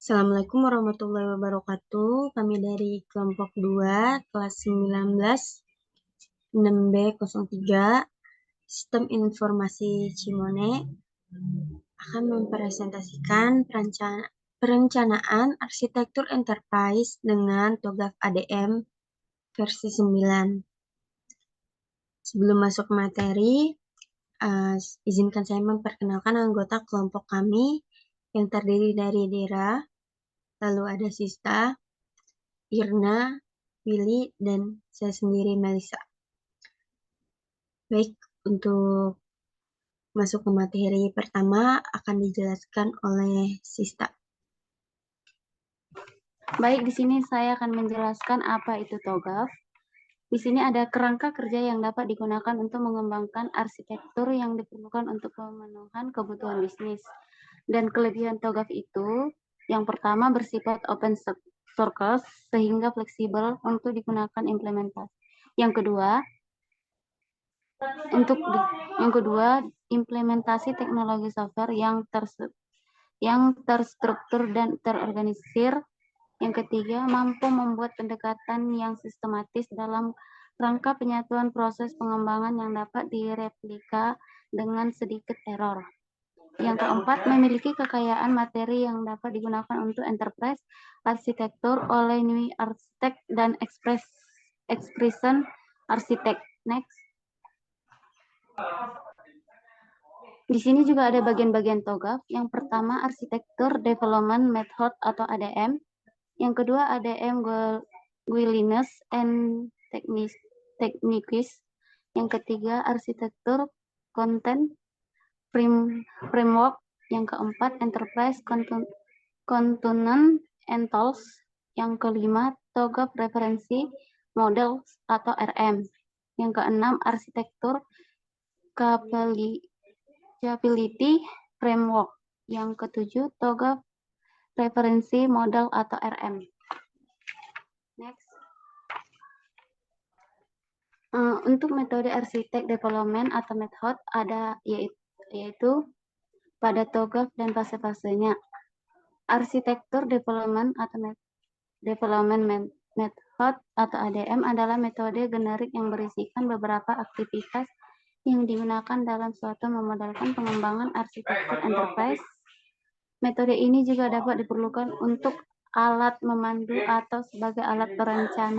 Assalamualaikum warahmatullahi wabarakatuh. Kami dari kelompok 2, kelas 19, 6B03, Sistem Informasi Cimone, akan mempresentasikan perencanaan arsitektur enterprise dengan TOGAF ADM versi 9. Sebelum masuk materi, izinkan saya memperkenalkan anggota kelompok kami yang terdiri dari Dera, lalu ada Sista, Irna, Willy, dan saya sendiri Melisa. Baik, untuk masuk ke materi pertama akan dijelaskan oleh Sista. Baik, di sini saya akan menjelaskan apa itu TOGAF. Di sini ada kerangka kerja yang dapat digunakan untuk mengembangkan arsitektur yang diperlukan untuk pemenuhan kebutuhan bisnis. Dan kelebihan TOGAF itu, yang pertama bersifat open source sehingga fleksibel untuk digunakan implementasi. Yang kedua, implementasi teknologi software yang terstruktur dan terorganisir. Yang ketiga, mampu membuat pendekatan yang sistematis dalam rangka penyatuan proses pengembangan yang dapat direplika dengan sedikit error. Yang keempat, memiliki kekayaan materi yang dapat digunakan untuk enterprise arsitektur oleh New Architect dan Expression Architect. Next. Di sini juga ada bagian-bagian TOGAF. Yang pertama, Arsitektur Development Method atau ADM. Yang kedua, ADM Willingness and Techniques. Yang ketiga, Arsitektur Content Framework. Yang keempat, Enterprise Component and Tools. Yang kelima, TOGAF Referensi Model atau RM. Yang keenam, Arsitektur Capability Framework. Yang ketujuh, TOGAF Referensi Model atau RM. Next. Untuk metode arsitek development atau method ada yaitu pada TOGAF dan fase-fasenya. Arsitektur development atau development method atau ADM adalah metode generik yang berisikan beberapa aktivitas yang digunakan dalam suatu memodelkan pengembangan arsitektur enterprise. Metode ini juga dapat diperlukan untuk alat memandu atau sebagai alat perancang,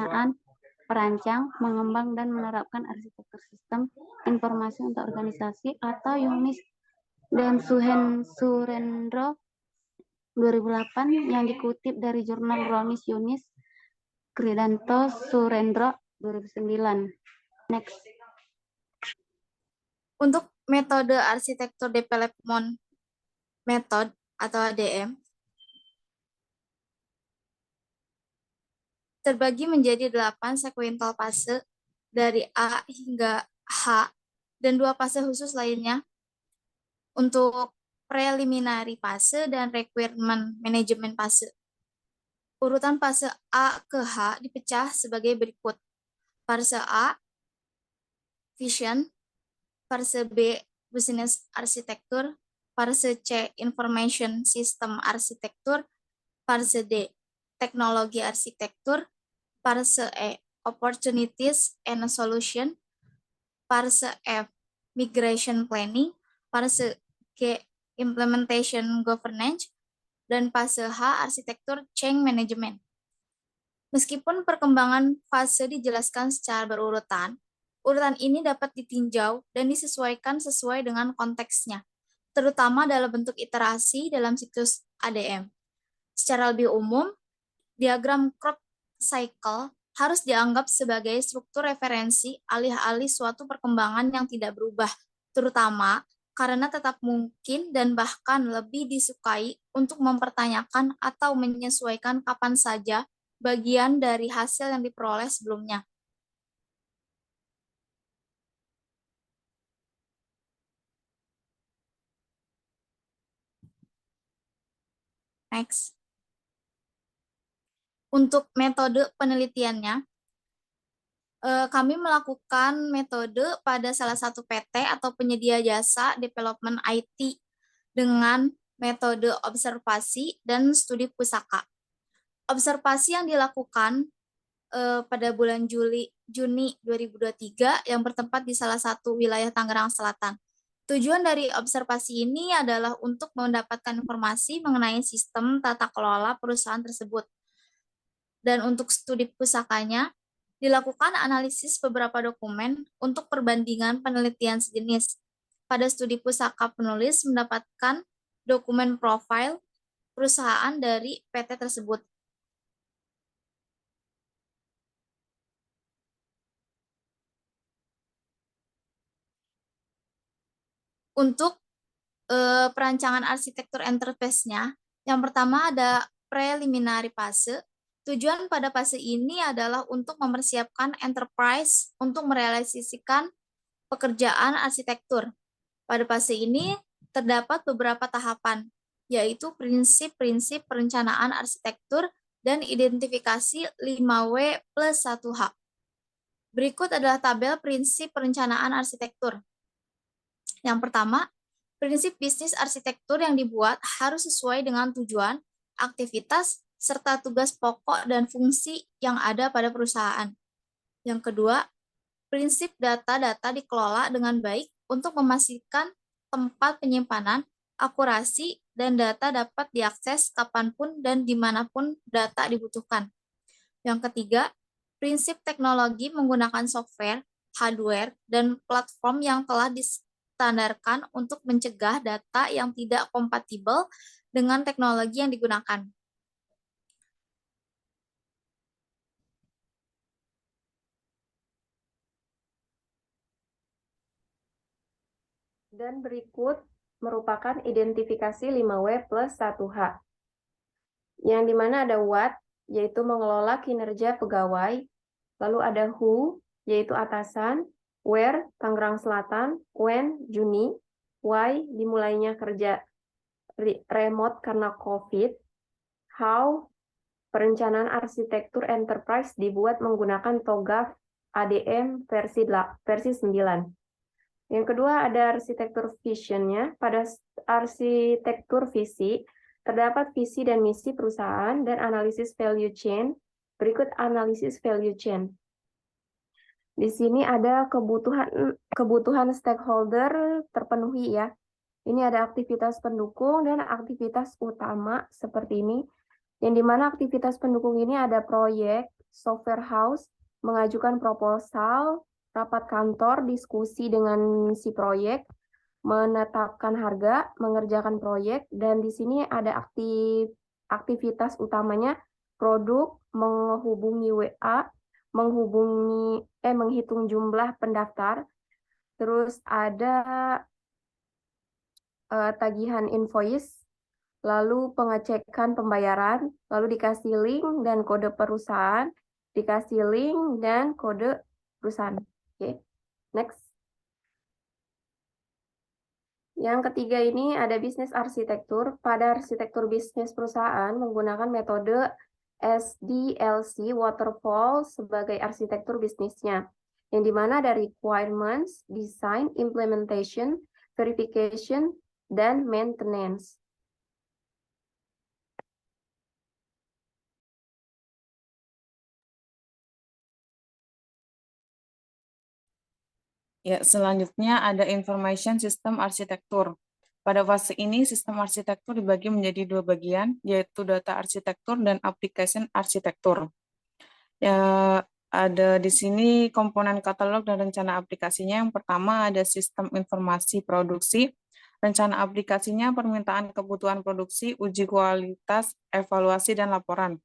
mengembang dan menerapkan arsitektur sistem informasi untuk organisasi atau Yunis dan Surendro 2008 yang dikutip dari jurnal Ronis Yunis Kridanto Surendro 2009. Next. Untuk metode arsitektur development method atau ADM terbagi menjadi 8 sequential fase dari A hingga H dan 2 fase khusus lainnya untuk preliminary fase dan requirement management fase. Urutan fase A ke H dipecah sebagai berikut. Fase A, Vision. Fase B, Business Architecture. Fase C, Information System Architecture. Fase D, Teknologi Arsitektur. Fase E, Opportunities and Solution. Fase F, Migration Planning. Fase G, Implementation Governance. Dan fase H, Arsitektur Change Management. Meskipun perkembangan fase dijelaskan secara berurutan, urutan ini dapat ditinjau dan disesuaikan sesuai dengan konteksnya, terutama dalam bentuk iterasi dalam siklus ADM. Secara lebih umum, diagram crop cycle harus dianggap sebagai struktur referensi alih-alih suatu perkembangan yang tidak berubah, terutama karena tetap mungkin dan bahkan lebih disukai untuk mempertanyakan atau menyesuaikan kapan saja bagian dari hasil yang diperoleh sebelumnya. Next. Untuk metode penelitiannya, kami melakukan metode pada salah satu PT atau penyedia jasa development IT dengan metode observasi dan studi pusaka. Observasi yang dilakukan pada bulan Juni 2023 yang bertempat di salah satu wilayah Tangerang Selatan. Tujuan dari observasi ini adalah untuk mendapatkan informasi mengenai sistem tata kelola perusahaan tersebut. Dan untuk studi pusakanya, dilakukan analisis beberapa dokumen untuk perbandingan penelitian sejenis. Pada studi pusaka, penulis mendapatkan dokumen profil perusahaan dari PT tersebut. Untuk perancangan arsitektur enterprise-nya, yang pertama ada preliminary fase. Tujuan pada fase ini adalah untuk mempersiapkan enterprise untuk merealisasikan pekerjaan arsitektur. Pada fase ini terdapat beberapa tahapan, yaitu prinsip-prinsip perencanaan arsitektur dan identifikasi 5W plus 1H. Berikut adalah tabel prinsip perencanaan arsitektur. Yang pertama, prinsip bisnis arsitektur yang dibuat harus sesuai dengan tujuan, aktivitas, serta tugas pokok dan fungsi yang ada pada perusahaan. Yang kedua, prinsip data-data dikelola dengan baik untuk memastikan tempat penyimpanan, akurasi, dan data dapat diakses kapanpun dan dimanapun data dibutuhkan. Yang ketiga, prinsip teknologi menggunakan software, hardware, dan platform yang telah distandarkan untuk mencegah data yang tidak kompatibel dengan teknologi yang digunakan. Dan berikut merupakan identifikasi 5W plus 1H. Yang dimana ada what, yaitu mengelola kinerja pegawai. Lalu ada who, yaitu atasan. Where, Tangerang Selatan. When, Juni. Why, dimulainya kerja remote karena COVID. How, perencanaan arsitektur enterprise dibuat menggunakan TOGAF ADM versi 9. Yang kedua ada arsitektur visionnya. Pada arsitektur visi, terdapat visi dan misi perusahaan dan analisis value chain. Berikut analisis value chain. Di sini ada kebutuhan stakeholder terpenuhi ya. Ini ada aktivitas pendukung dan aktivitas utama seperti ini. Yang dimana aktivitas pendukung ini ada proyek, software house, mengajukan proposal, rapat kantor, diskusi dengan si proyek, menetapkan harga, mengerjakan proyek, dan di sini ada aktivitas utamanya produk, menghubungi WA, menghitung jumlah pendaftar, terus ada tagihan invoice, lalu pengecekan pembayaran, lalu dikasih link dan kode perusahaan, dikasih link dan kode perusahaan. Oke, next. Yang ketiga ini ada bisnis arsitektur. Pada arsitektur bisnis perusahaan menggunakan metode SDLC waterfall sebagai arsitektur bisnisnya. Yang dimana ada requirements, design, implementation, verification, dan maintenance. Ya, selanjutnya ada information system arsitektur. Pada fase ini, sistem arsitektur dibagi menjadi dua bagian, yaitu data arsitektur dan application arsitektur. Ya, ada di sini komponen katalog dan rencana aplikasinya. Yang pertama ada sistem informasi produksi. Rencana aplikasinya permintaan kebutuhan produksi, uji kualitas, evaluasi, dan laporan.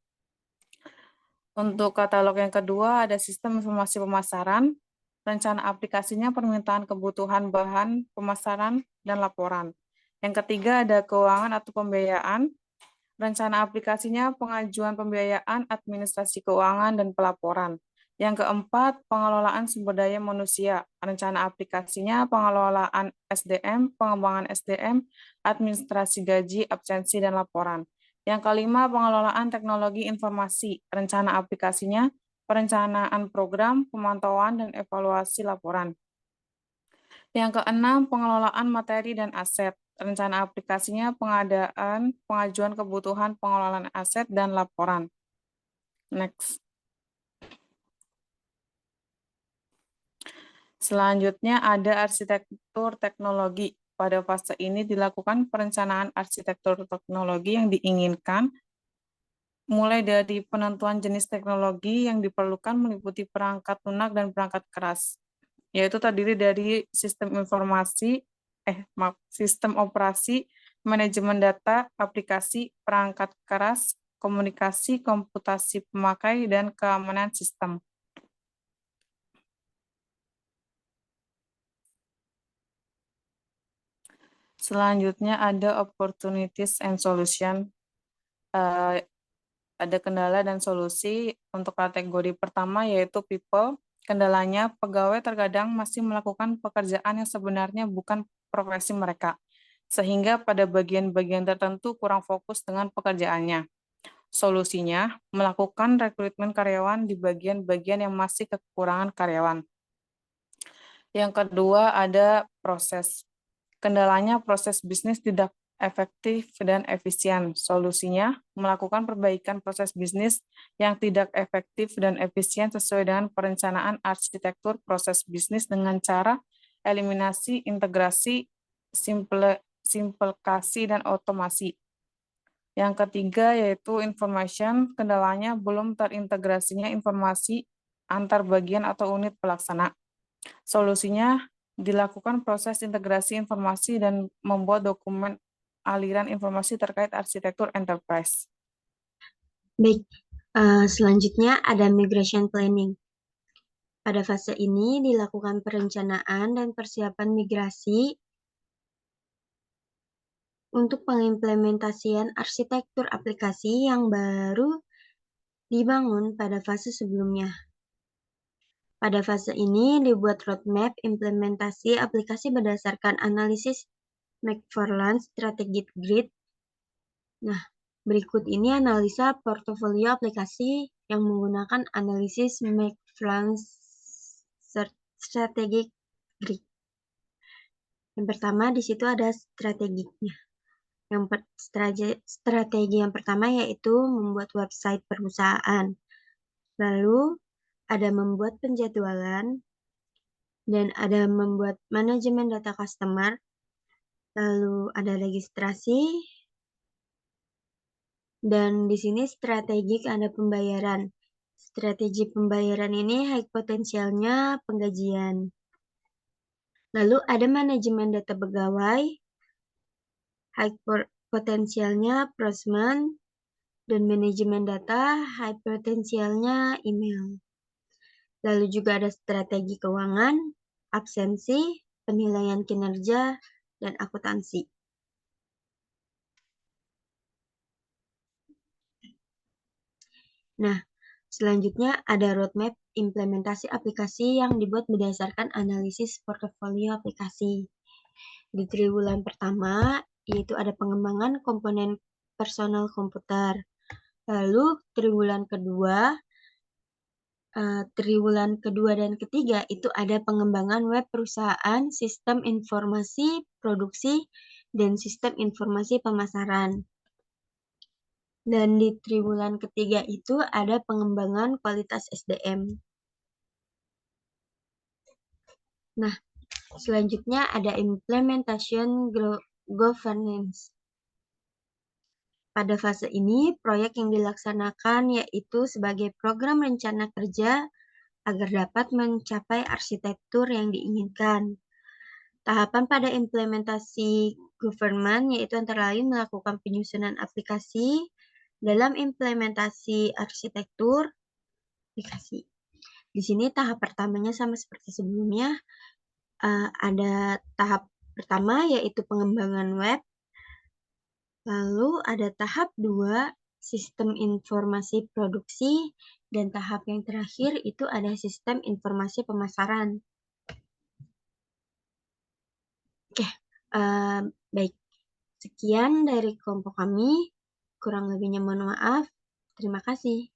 Untuk katalog yang kedua ada sistem informasi pemasaran. Rencana aplikasinya permintaan kebutuhan bahan, pemasaran, dan laporan. Yang ketiga ada keuangan atau pembiayaan. Rencana aplikasinya pengajuan pembiayaan, administrasi keuangan, dan pelaporan. Yang keempat, pengelolaan sumber daya manusia. Rencana aplikasinya pengelolaan SDM, pengembangan SDM, administrasi gaji, absensi, dan laporan. Yang kelima, pengelolaan teknologi informasi. Rencana aplikasinya perencanaan program, pemantauan, dan evaluasi laporan. Yang keenam, pengelolaan materi dan aset. rencana aplikasinya, pengadaan, pengajuan kebutuhan, pengelolaan aset, dan laporan. Next. Selanjutnya ada arsitektur teknologi. Pada fase ini dilakukan perencanaan arsitektur teknologi yang diinginkan, mulai dari penentuan jenis teknologi yang diperlukan meliputi perangkat lunak dan perangkat keras, yaitu terdiri dari sistem informasi, sistem operasi, manajemen data, aplikasi, perangkat keras, komunikasi, komputasi pemakai, dan keamanan sistem. Selanjutnya ada opportunities and solution. Ada kendala dan solusi. Untuk kategori pertama yaitu people. Kendalanya, pegawai terkadang masih melakukan pekerjaan yang sebenarnya bukan profesi mereka, sehingga pada bagian-bagian tertentu kurang fokus dengan pekerjaannya. Solusinya, melakukan rekrutmen karyawan di bagian-bagian yang masih kekurangan karyawan. Yang kedua ada proses. Kendalanya proses bisnis tidak efektif dan efisien. Solusinya, melakukan perbaikan proses bisnis yang tidak efektif dan efisien sesuai dengan perencanaan arsitektur proses bisnis dengan cara eliminasi, integrasi, simplifikasi, dan otomasi. Yang ketiga yaitu information, kendalanya belum terintegrasinya informasi antar bagian atau unit pelaksana. Solusinya, dilakukan proses integrasi informasi dan membuat dokumen aliran informasi terkait arsitektur enterprise. Baik, selanjutnya ada migration planning. Pada fase ini dilakukan perencanaan dan persiapan migrasi untuk pengimplementasian arsitektur aplikasi yang baru dibangun pada fase sebelumnya. Pada fase ini dibuat roadmap implementasi aplikasi berdasarkan analisis McFarland Strategic Grid. Nah, berikut ini analisa portofolio aplikasi yang menggunakan analisis McFarland Strategic Grid. Yang pertama di situ ada strateginya. Strategi yang pertama yaitu membuat website perusahaan. Lalu ada membuat penjadwalan, dan ada membuat manajemen data customer, lalu ada registrasi, dan di sini strategik ada pembayaran. Strategi pembayaran ini high potensialnya penggajian. Lalu ada manajemen data pegawai, high potensialnya prosman, dan manajemen data high potensialnya email. Lalu juga ada strategi keuangan, absensi, penilaian kinerja, dan akuntansi. Nah, selanjutnya ada roadmap implementasi aplikasi yang dibuat berdasarkan analisis portofolio aplikasi. Di triwulan pertama, yaitu ada pengembangan komponen personal komputer. Lalu triwulan kedua dan ketiga itu ada pengembangan web perusahaan, sistem informasi produksi, dan sistem informasi pemasaran. Dan di triwulan ketiga itu ada pengembangan kualitas SDM. Nah, selanjutnya ada implementation governance. Pada fase ini, proyek yang dilaksanakan yaitu sebagai program rencana kerja agar dapat mencapai arsitektur yang diinginkan. Tahapan pada implementasi government yaitu antara lain melakukan penyusunan aplikasi dalam implementasi arsitektur aplikasi. Di sini tahap pertamanya sama seperti sebelumnya. Ada tahap pertama yaitu pengembangan web. Lalu ada tahap 2, sistem informasi produksi, dan tahap yang terakhir itu ada sistem informasi pemasaran. Oke, baik. Sekian dari kelompok kami. Kurang lebihnya mohon maaf. Terima kasih.